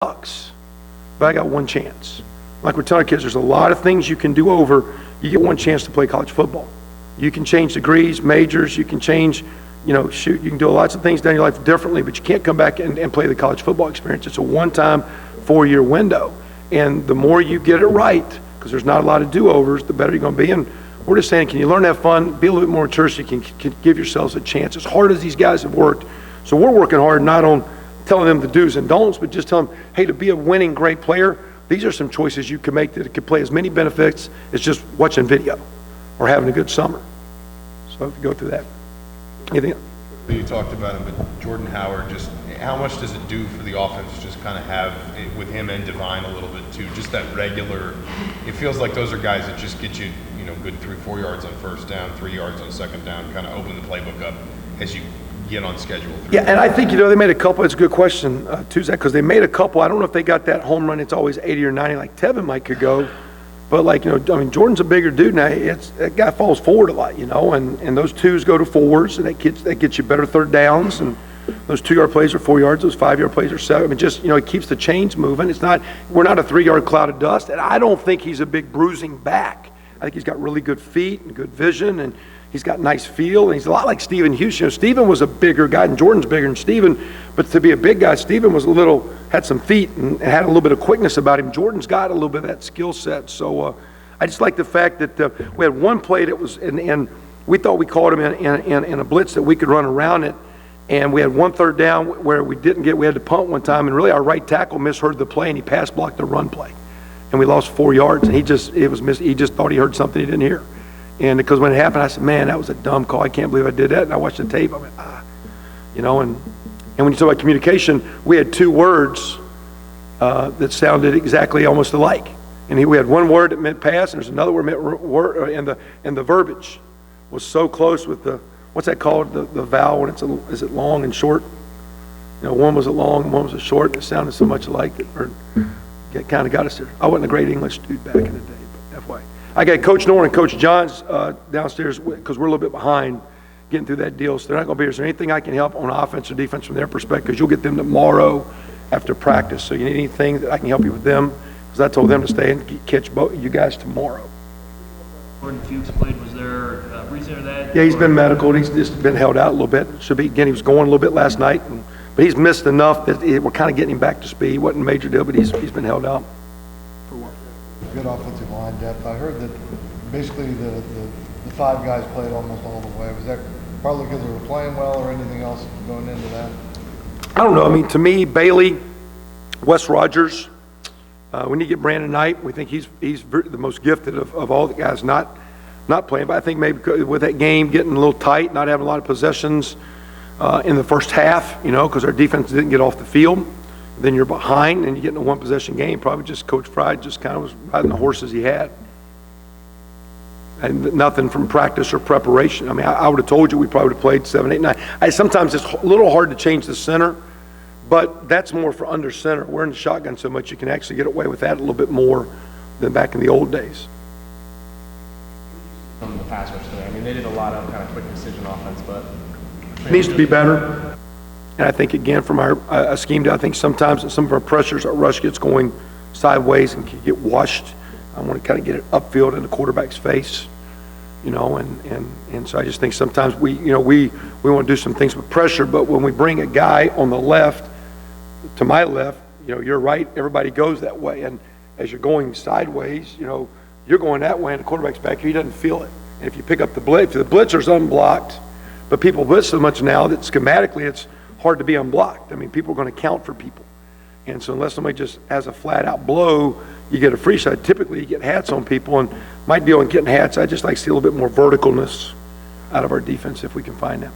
sucks, but I got one chance. Like we're telling kids, there's a lot of things you can do over. You get one chance to play college football. You can change degrees, majors, you can change, shoot, you can do lots of things down your life differently, but you can't come back and play the college football experience. It's a one-time 4-year window. And the more you get it right, because there's not a lot of do-overs, the better you're going to be. And we're just saying, can you learn to have fun, be a little bit more mature so you can give yourselves a chance. As hard as these guys have worked, so we're working hard not on telling them the do's and don'ts, but just tell them, hey, to be a winning great player, these are some choices you can make that could play as many benefits as just watching video or having a good summer. So if you go through that. Anything else? You talked about him, but Jordan Howard, just how much does it do for the offense just kind of have it with him and Divine a little bit too? Just that regular, it feels like those are guys that just get you, good 3-4 yards on first down, 3 yards on second down, kind of open the playbook up as you get on schedule. Yeah, and I think, they made a couple, it's a good question, Tuesday, because they made a couple, I don't know if they got that home run, it's always 80 or 90, like Tevin could go, but Jordan's a bigger dude now, that guy falls forward a lot, and those twos go to fours, and that gets you better third downs, and those 2-yard plays are 4 yards, those 5-yard plays are 7. It keeps the chains moving. We're not a 3-yard cloud of dust, and I don't think he's a big bruising back. I think he's got really good feet and good vision, and he's got nice feel, and he's a lot like Stephen Houston. Stephen was a bigger guy, and Jordan's bigger than Stephen, but to be a big guy, Stephen was had some feet and had a little bit of quickness about him. Jordan's got a little bit of that skill set. So I just like the fact that we had one play that was, and we thought we caught him in a blitz that we could run around it, and we had one third down where we had to punt one time, and really our right tackle misheard the play, and he pass blocked the run play. And we lost 4 yards, and he just thought he heard something he didn't hear. And because when it happened, I said, man, that was a dumb call. I can't believe I did that. And I watched the tape. I went, and when you talk about communication, we had 2 words that sounded exactly almost alike. And we had one word that meant pass, and there's another word that meant word, and the verbiage was so close with the, what's that called, the vowel when is it long and short? One was a long and one was a short, and it sounded so much alike that it kind of got us there. I wasn't a great English dude back in the day, but FYI. I got Coach Norton and Coach Johns downstairs because we're a little bit behind getting through that deal, so they're not going to be here. Is there anything I can help on offense or defense from their perspective? Because you'll get them tomorrow after practice. So you need anything that I can help you with them? Because I told them to stay and catch both you guys tomorrow. Jordan Fuchs played. Was there a reason for that? Yeah, he's been medical. He's just been held out a little bit. Should be again. He was going a little bit last night, but he's missed enough that we're kind of getting him back to speed. Wasn't a major deal, but he's been held out. Good offensive line depth. I heard that basically the 5 guys played almost all the way. Was that partly because they were playing well or anything else going into that? I don't know. To me, Bailey, Wes Rogers, we need to get Brandon Knight. We think he's the most gifted of all the guys not playing. But I think maybe with that game getting a little tight, not having a lot of possessions in the first half, because our defense didn't get off the field. Then you're behind and you get in a one-possession game. Probably just Coach Fry just kind of was riding the horses he had. And nothing from practice or preparation. I would have told you we probably would have played 7, 8, 9. Sometimes it's a little hard to change the center, but that's more for under center. We're in the shotgun so much you can actually get away with that a little bit more than back in the old days. From the pass rush today, they did a lot of kind of quick decision offense, but it needs to be better. And I think, again, from our scheme, I think sometimes in some of our pressures, our rush gets going sideways and can get washed. I want to kind of get it upfield in the quarterback's face, and so I just think sometimes we want to do some things with pressure, but when we bring a guy on the left, to my left, you're right, everybody goes that way. And as you're going sideways, you're going that way and the quarterback's back here, he doesn't feel it. And if you pick up the blitz, if the blitzer's unblocked, but people blitz so much now that schematically it's hard to be unblocked. People are going to count for people. And so unless somebody just has a flat out blow, you get a free shot. Typically you get hats on people, and my deal in getting hats, I just like to see a little bit more verticalness out of our defense if we can find that.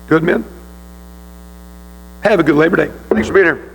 Good, men? Have a good Labor Day. Thanks for being here.